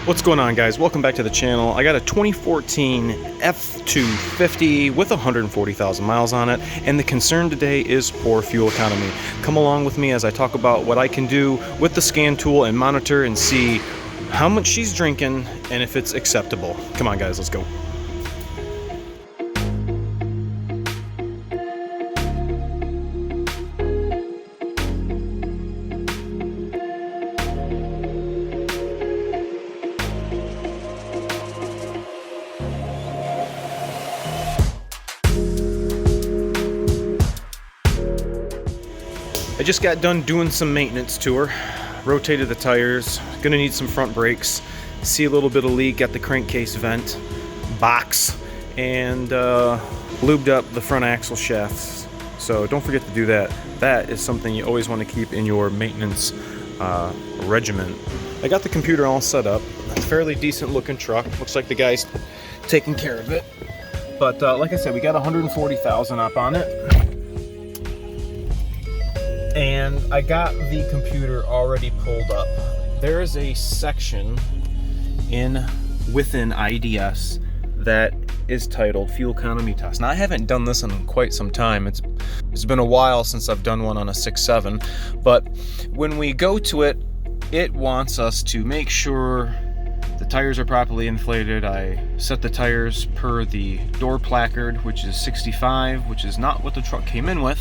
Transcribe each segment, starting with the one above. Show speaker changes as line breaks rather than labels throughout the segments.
What's going on, guys? Welcome back to the channel. I got a 2014 F250 with 140,000 miles on it, and the concern today is poor fuel economy. Come along with me as I talk about what I can do with the scan tool and monitor and see how much she's drinking and if it's acceptable. Come on, guys, let's go. I just got done doing some maintenance to her, rotated the tires, gonna need some front brakes, see a little bit of leak at the crankcase vent box, and lubed up the front axle shafts. So don't forget to do that. That is something you always want to keep in your maintenance regimen. I got the computer all set up. It's a fairly decent looking truck. Looks like the guy's taking care of it. But like I said, we got 140,000 up on it. And I got the computer already pulled up. There is a section within IDS that is titled Fuel Economy Test. Now, I haven't done this in quite some time. It's been a while since I've done one on a 6.7, but when we go to it, it wants us to make sure the tires are properly inflated. I set the tires per the door placard, which is 65, which is not what the truck came in with.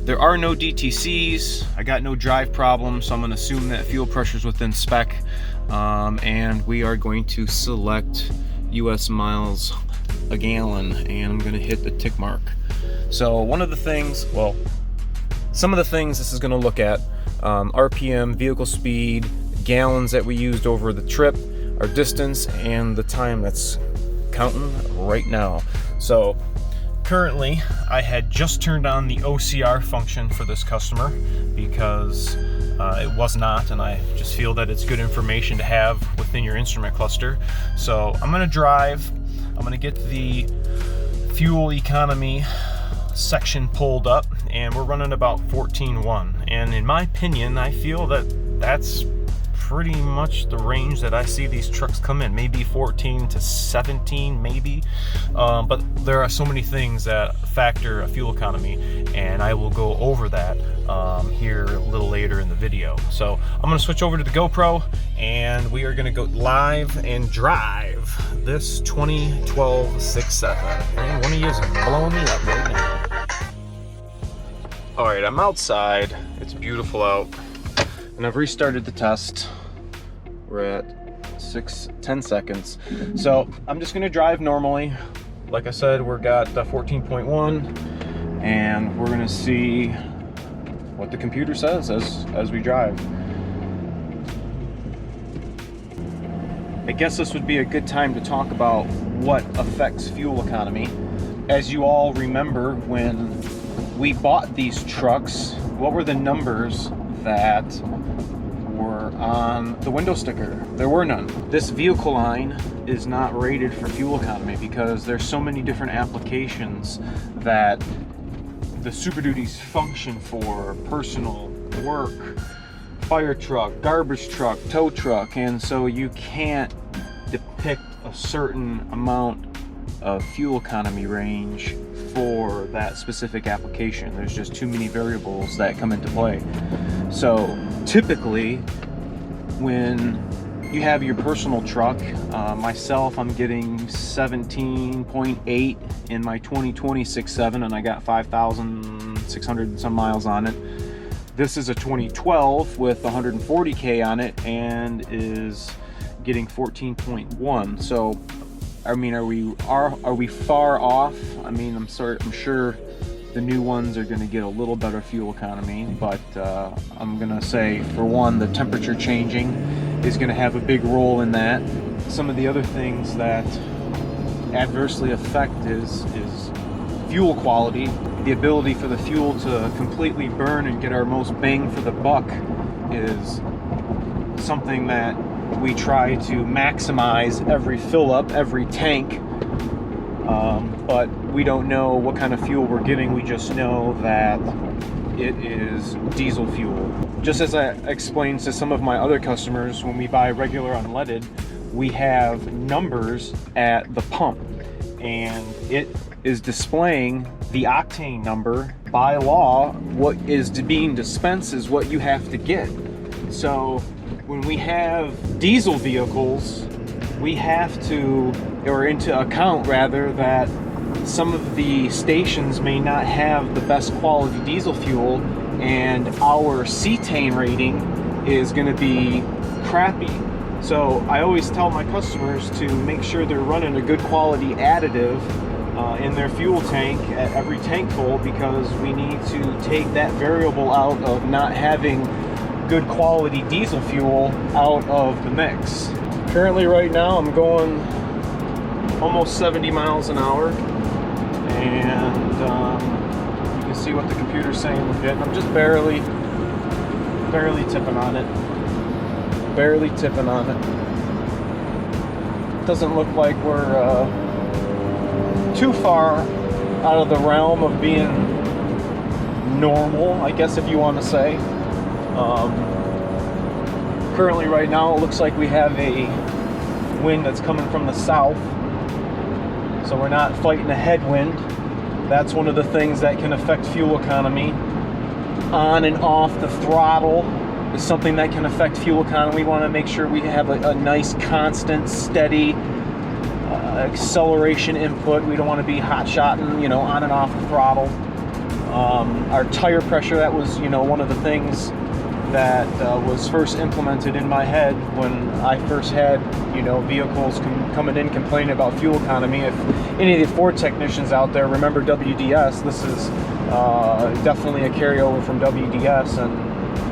There are no DTCs. I got no drive problems, so I'm going to assume that fuel pressure is within spec. And we are going to select US miles a gallon, and I'm going to hit the tick mark. So one of the things, well, some of the things this is going to look at, RPM, vehicle speed, gallons that we used over the trip, our distance, and the time that's counting right now. So currently I had just turned on the OCR function for this customer because it was not, and I just feel that it's good information to have within your instrument cluster. So I'm going to drive, I'm going to get the fuel economy section pulled up, and we're running about 14.1, and in my opinion I feel that that's pretty much the range that I see these trucks come in, maybe 14 to 17 maybe, but there are so many things that factor a fuel economy, and I will go over that here a little later in the video. So I'm going to switch over to the GoPro, and we are going to go live and drive this 2012 6.7, and one of you is blowing me up right now. Alright, I'm outside, it's beautiful out, and I've restarted the test. We're at 10 seconds. So I'm just gonna drive normally. Like I said, we're got 14.1, and we're gonna see what the computer says as we drive. I guess this would be a good time to talk about what affects fuel economy. As you all remember, when we bought these trucks, what were the numbers that were on the window sticker? There were none. This vehicle line is not rated for fuel economy because there's so many different applications that the SUPERDUTYs function for: personal, work, fire truck, garbage truck, tow truck, and so you can't depict a certain amount of fuel economy range for that specific application. There's just too many variables that come into play. So typically when you have your personal truck, myself, I'm getting 17.8 in my 2020 6.7, and I got 5,600 and some miles on it. This is a 2012 with 140k on it and is getting 14.1. So I mean, are we far off? I mean, I'm sure the new ones are going to get a little better fuel economy, but I'm going to say, for one, the temperature changing is going to have a big role in that. Some of the other things that adversely affect is fuel quality. The ability for the fuel to completely burn and get our most bang for the buck is something that we try to maximize every fill up, every tank, but we don't know what kind of fuel we're getting. We just know that it is diesel fuel. Just as I explained to some of my other customers, when we buy regular unleaded, we have numbers at the pump, and it is displaying the octane number. By law, what is being dispensed is what you have to get. So when we have diesel vehicles, we have to, or into account rather, that some of the stations may not have the best quality diesel fuel, and our cetane rating is going to be crappy. So I always tell my customers to make sure they're running a good quality additive in their fuel tank at every tank full, because we need to take that variable out of not having good quality diesel fuel out of the mix. Currently right now I'm going almost 70 miles an hour, and you can see what the computer's saying we're getting. I'm just barely tipping on it. Barely tipping on it. Doesn't look like we're too far out of the realm of being normal, I guess, if you want to say. Currently right now it looks like we have a wind that's coming from the south, so we're not fighting a headwind. That's one of the things that can affect fuel economy. On and off the throttle is something that can affect fuel economy. We want to make sure we have a nice, constant, steady acceleration input. We don't want to be hot-shotting, you know, on and off the throttle. Our tire pressure, that was, you know, one of the things that was first implemented in my head when I first had, you know, vehicles coming in complaining about fuel economy. If any of the Ford technicians out there remember WDS, this is definitely a carryover from WDS, and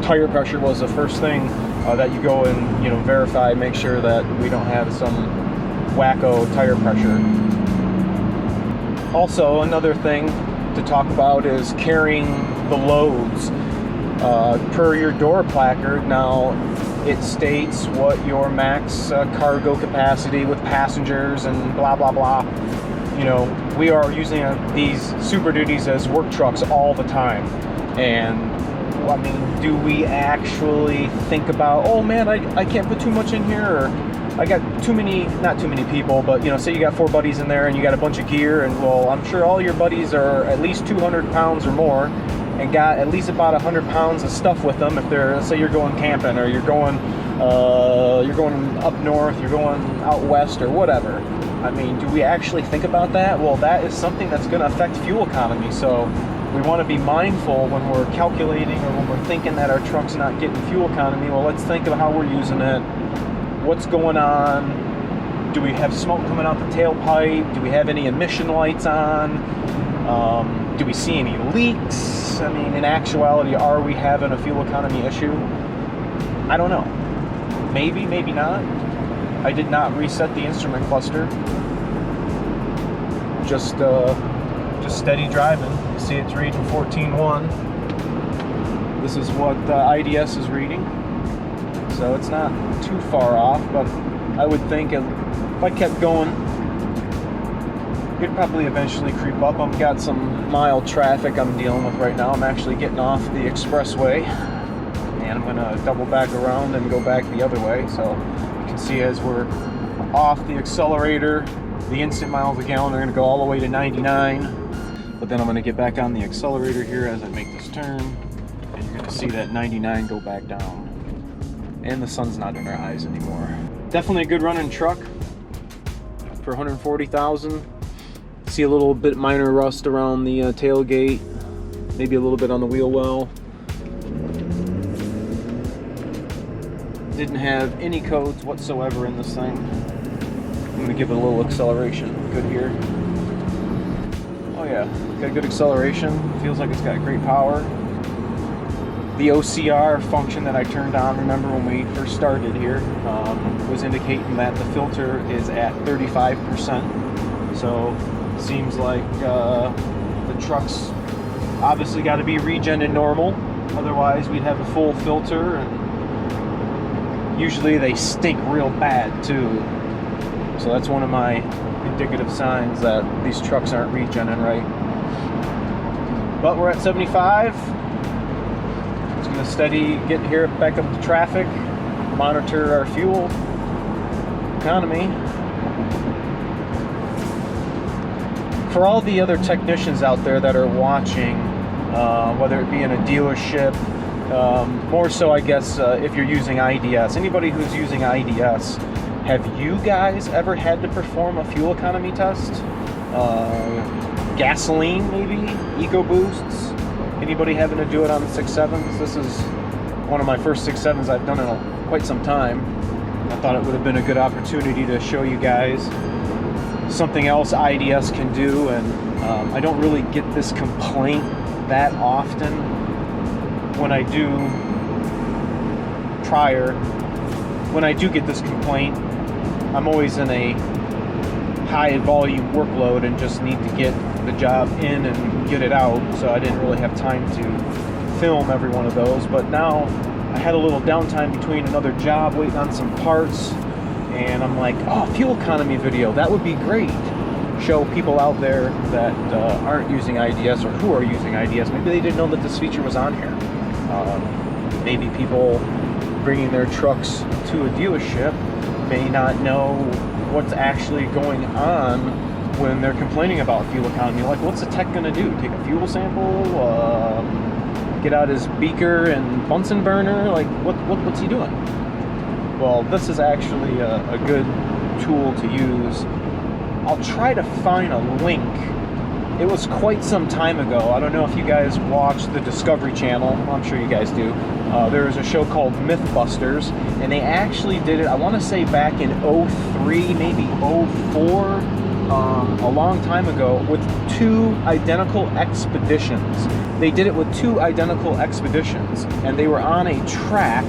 tire pressure was the first thing that you go and, you know, verify, make sure that we don't have some wacko tire pressure. Also, another thing to talk about is carrying the loads. Per your door placard, now it states what your max cargo capacity with passengers and blah blah blah. You know, we are using these Super Duties as work trucks all the time, and I mean, do we actually think about, oh man, I can't put too much in here, or I got too many, not too many people, but, you know, say you got 4 buddies in there and you got a bunch of gear, and well, I'm sure all your buddies are at least 200 pounds or more and got at least about 100 pounds of stuff with them. If they're, say you're going camping, or you're going up north, you're going out west, or whatever. I mean, do we actually think about that? Well, that is something that's going to affect fuel economy. So we want to be mindful when we're calculating, or when we're thinking that our truck's not getting fuel economy. Well, let's think of how we're using it. What's going on? Do we have smoke coming out the tailpipe? Do we have any emission lights on? Do we see any leaks? I mean, in actuality, are we having a fuel economy issue? I don't know. Maybe, maybe not. I did not reset the instrument cluster. Just steady driving. You see it's reading 14.1. This is what IDS is reading. So it's not too far off, but I would think if I kept going, it'd probably eventually creep up. I've got some mild traffic I'm dealing with right now. I'm actually getting off the expressway, and I'm gonna double back around and go back the other way. So you can see as we're off the accelerator, the instant miles a gallon are gonna go all the way to 99. But then I'm gonna get back on the accelerator here as I make this turn, and you're gonna see that 99 go back down. And the sun's not in our eyes anymore. Definitely a good running truck for 140,000. See a little bit minor rust around the tailgate, maybe a little bit on the wheel well. Didn't have any codes whatsoever in this thing. I'm gonna give it a little acceleration. Good here. Oh yeah, got good acceleration. Feels like it's got great power. The OCR function that I turned on, remember when we first started here, was indicating that the filter is at 35%. So seems like the truck's obviously got to be regen and normal. Otherwise we'd have a full filter, and usually they stink real bad too. So that's one of my indicative signs that these trucks aren't regenning right. But we're at 75. It's going to steady get here back up to traffic, monitor our fuel, economy. For all the other technicians out there that are watching, whether it be in a dealership, more so I guess if you're using IDS, anybody who's using IDS, have you guys ever had to perform a fuel economy test? Gasoline maybe? Eco boosts? Anybody having to do it on the 6.7s? This is one of my first 6.7s I've done in quite some time. I thought it would have been a good opportunity to show you guys something else IDS can do, and I don't really get this complaint that often. When I do get this complaint, I'm always in a high volume workload and just need to get the job in and get it out, so I didn't really have time to film every one of those. But now I had a little downtime between another job waiting on some parts, and I'm like, oh, fuel economy video, that would be great. Show people out there that aren't using IDS, or who are using IDS. Maybe they didn't know that this feature was on here. Maybe people bringing their trucks to a dealership may not know what's actually going on when they're complaining about fuel economy. Like, what's the tech going to do? Take a fuel sample? Get out his beaker and Bunsen burner? Like, what's he doing? Well, this is actually a good tool to use. I'll try to find a link. It was quite some time ago. I don't know if you guys watch the Discovery Channel. I'm sure you guys do. There was a show called Mythbusters, and they actually did it, I want to say back in 03, maybe 04, a long time ago, with two identical expeditions. They did it with two identical expeditions, and they were on a track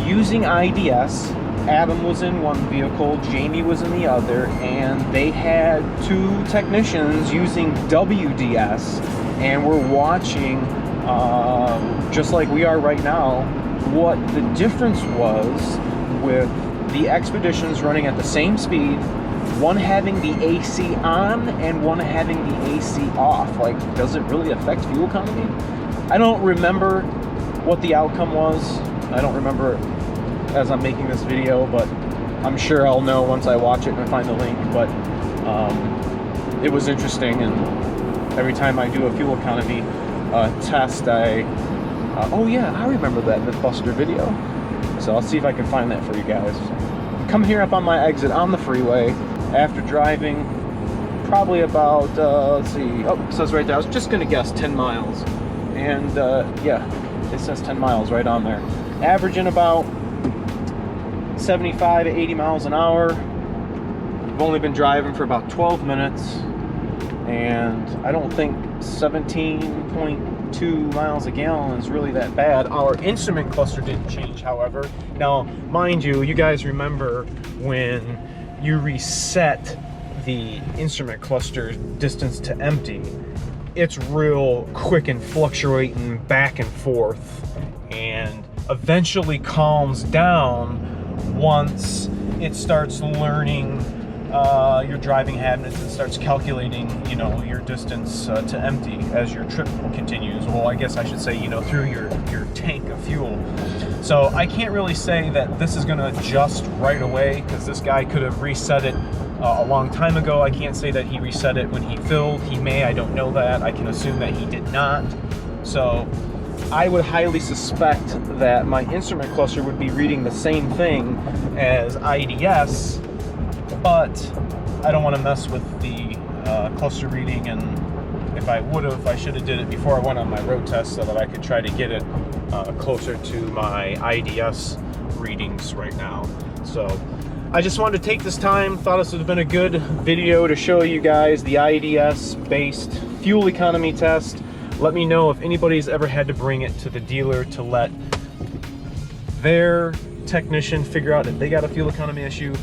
using IDS. Adam was in one vehicle, Jamie was in the other, and they had two technicians using WDS, and we're watching, just like we are right now, what the difference was with the expeditions running at the same speed, one having the AC on and one having the AC off. Like, does it really affect fuel economy? I don't remember what the outcome was. I don't remember as I'm making this video, but I'm sure I'll know once I watch it and find the link. But it was interesting, and every time I do a fuel economy test, oh yeah, I remember that Mythbuster video. So I'll see if I can find that for you guys. Come here up on my exit on the freeway after driving probably about, let's see, oh, it says right there, I was just gonna guess 10 miles. And yeah, it says 10 miles right on there. Averaging about 75 to 80 miles an hour. I've only been driving for about 12 minutes, and I don't think 17.2 miles a gallon is really that bad. Our instrument cluster didn't change, however. Now, mind you, you guys remember when you reset the instrument cluster distance to empty, it's real quick and fluctuating back and forth, and eventually calms down once it starts learning your driving habits and starts calculating, you know, your distance to empty as your trip continues. Well, I guess I should say, you know, through your tank of fuel. So I can't really say that this is going to adjust right away, because this guy could have reset it a long time ago. I can't say that he reset it when he filled. He may, I don't know that. I can assume that he did not. So I would highly suspect that my instrument cluster would be reading the same thing as IDS, but I don't want to mess with the cluster reading, and if I would have, I should have did it before I went on my road test so that I could try to get it closer to my IDS readings right now. So I just wanted to take this time, thought this would have been a good video to show you guys the IDS-based fuel economy test. Let me know if anybody's ever had to bring it to the dealer to let their technician figure out if they got a fuel economy issue.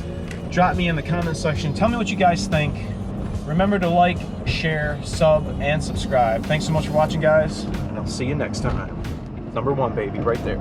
Drop me in the comment section. Tell me what you guys think. Remember to like, share, sub, and subscribe. Thanks so much for watching, guys, and I'll see you next time. #1, baby, right there.